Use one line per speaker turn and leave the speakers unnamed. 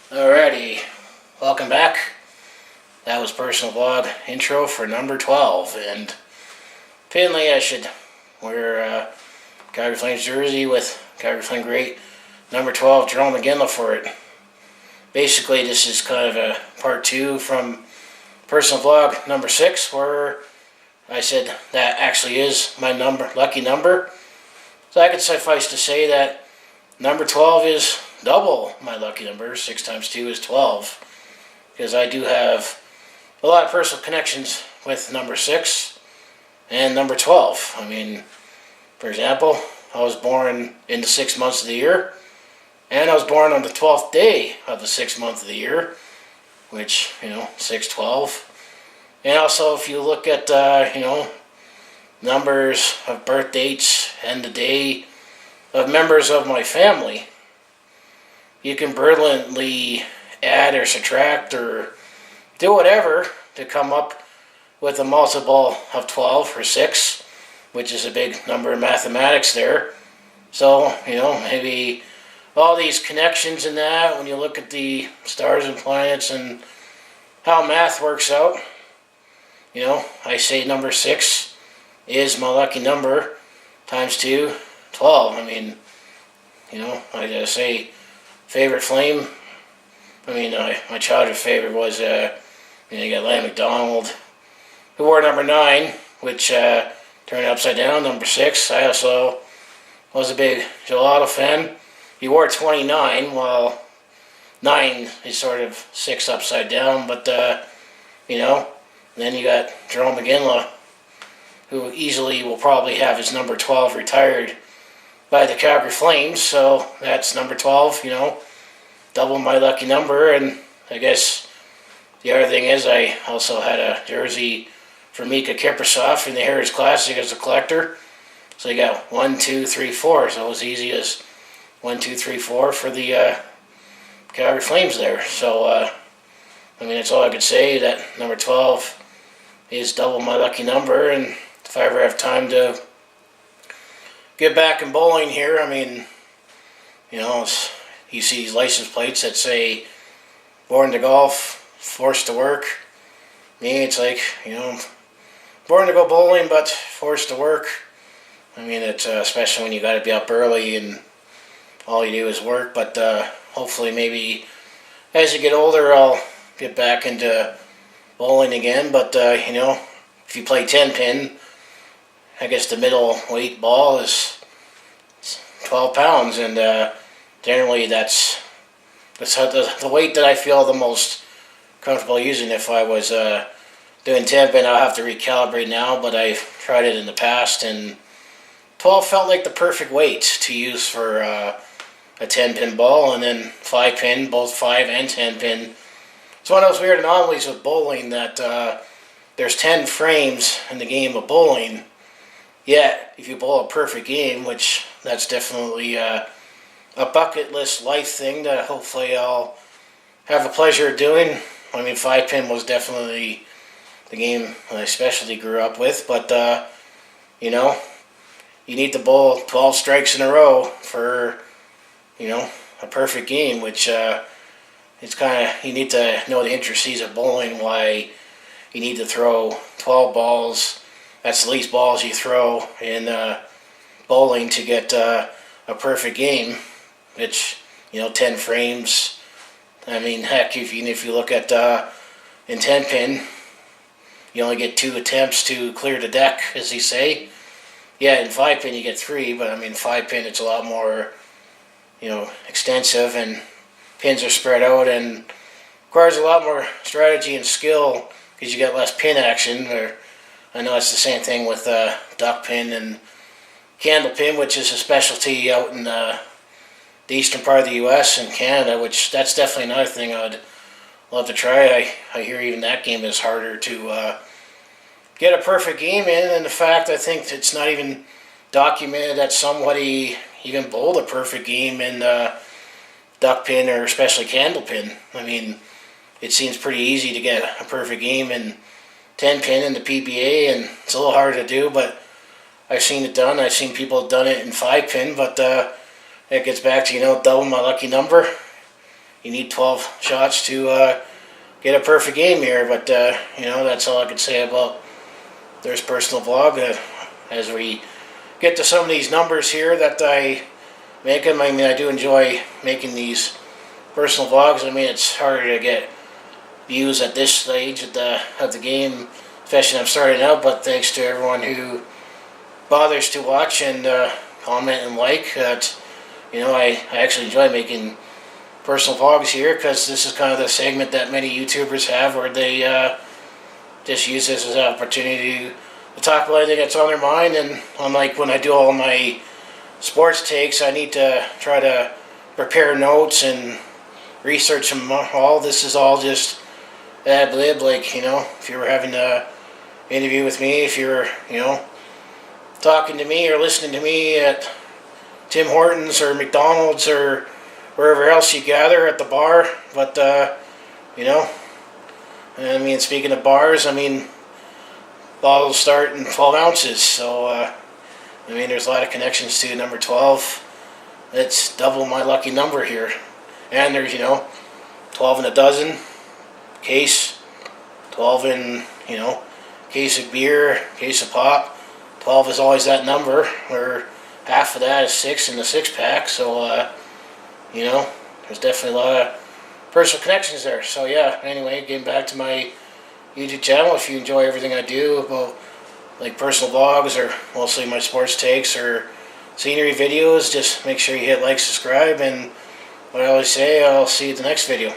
Alrighty, welcome back. That was personal vlog intro for number 12, and finally I should wear Calgary Flames jersey with Calgary Flame great number 12 Jerome McGinley for it. Basically, this is kind of a part 2 from personal vlog number 6, where I said that actually is my lucky number. So I could suffice to say that number 12 is double my lucky number. 6 times 2 is 12. Because I do have a lot of personal connections with number 6 and number 12. I mean, for example, I was born in the 6 months of the year, and I was born on the 12th day of the 6th month of the year, which, 6/12. And also, if you look at, numbers of birth dates and the day of members of my family, you can brilliantly add or subtract or do whatever to come up with a multiple of 12 or 6, which is a big number in mathematics there. So, maybe all these connections in that, when you look at the stars and planets and how math works out, I say number 6 is my lucky number, times 2, 12. I mean, I just say favorite Flame. I mean, my childhood favorite was, you got Larry McDonald, who wore number 9, which turned upside down, number 6. I also was a big Gelato fan. He wore 29, while 9 is sort of 6 upside down, but, then you got Jerome McGinley, who easily will probably have his number 12 retired by the Calgary Flames, so that's number 12, double my lucky number. And I guess the other thing is I also had a jersey for Mika Kiprasov in the Heritage Classic as a collector, so you got 1, 2, 3, 4, so it was easy as 1, 2, 3, 4 for the Calgary Flames there. So, that's all I could say, that number 12 is double my lucky number. And if I ever have time to get back in bowling here, you see these license plates that say born to golf, forced to work. Me, it's like, born to go bowling, but forced to work. It's especially when you got to be up early and all you do is work. But hopefully, maybe as you get older, I'll get back into bowling again. But if you play 10-pin, I guess the middle weight ball is 12 pounds, and generally that's the weight that I feel the most comfortable using. If I was doing 10-pin, I'll have to recalibrate now, but I've tried it in the past, and 12 felt like the perfect weight to use for a 10-pin ball. And then 5-pin, both 5 and 10-pin. It's one of those weird anomalies with bowling that there's 10 frames in the game of bowling, yet if you bowl a perfect game, which that's definitely a bucket list life thing that hopefully I'll have the pleasure of doing. 5-pin was definitely the game I especially grew up with, but you need to bowl 12 strikes in a row for a perfect game, which it's kind of, you need to know the intricacies of bowling, why you need to throw 12 balls. That's the least balls you throw in bowling to get a perfect game, which, 10 frames. Heck, if you look at in 10-pin, you only get 2 attempts to clear the deck, as they say. Yeah, in 5-pin you get 3, but 5-pin it's a lot more, extensive, and pins are spread out and requires a lot more strategy and skill because you get less pin action. Or I know it's the same thing with duck pin and candle pin, which is a specialty out in the eastern part of the U.S. and Canada, which that's definitely another thing I'd love to try. I hear even that game is harder to get a perfect game in, and the fact I think it's not even documented that somebody even bowled a perfect game in duck pin or especially candle pin. It seems pretty easy to get a perfect game in 10-pin in the PBA, and it's a little harder to do, but I've seen it done. I've seen people have done it in 5-pin, but it gets back to, double my lucky number. you need 12 shots to get a perfect game here. But that's all I can say about this personal vlog. As we get to some of these numbers here that I make them, I mean, I do enjoy making these personal vlogs. I mean, it's harder to get views at this stage of the game, especially when I'm starting out. But thanks to everyone who bothers to watch and comment and like. I actually enjoy making personal vlogs here, because this is kind of the segment that many YouTubers have, where they just use this as an opportunity to talk about anything that's on their mind. And unlike when I do all my sports takes, I need to try to prepare notes and research them all. This is all just ad lib, like, if you were having an interview with me, if you were, talking to me or listening to me at Tim Hortons or McDonald's or wherever else you gather at the bar. But, I mean, speaking of bars, I mean, bottles start in 12 ounces, so, there's a lot of connections to number 12. It's double my lucky number here. And there's, 12 in a dozen, case, 12 in, case of beer, case of pop. 12 is always that number, where half of that is 6 in the 6-pack, so, there's definitely a lot of personal connections there. So, yeah, anyway, getting back to my YouTube channel, if you enjoy everything I do about, like, personal vlogs or mostly my sports takes or scenery videos, just make sure you hit like, subscribe, and what I always say, I'll see you at the next video.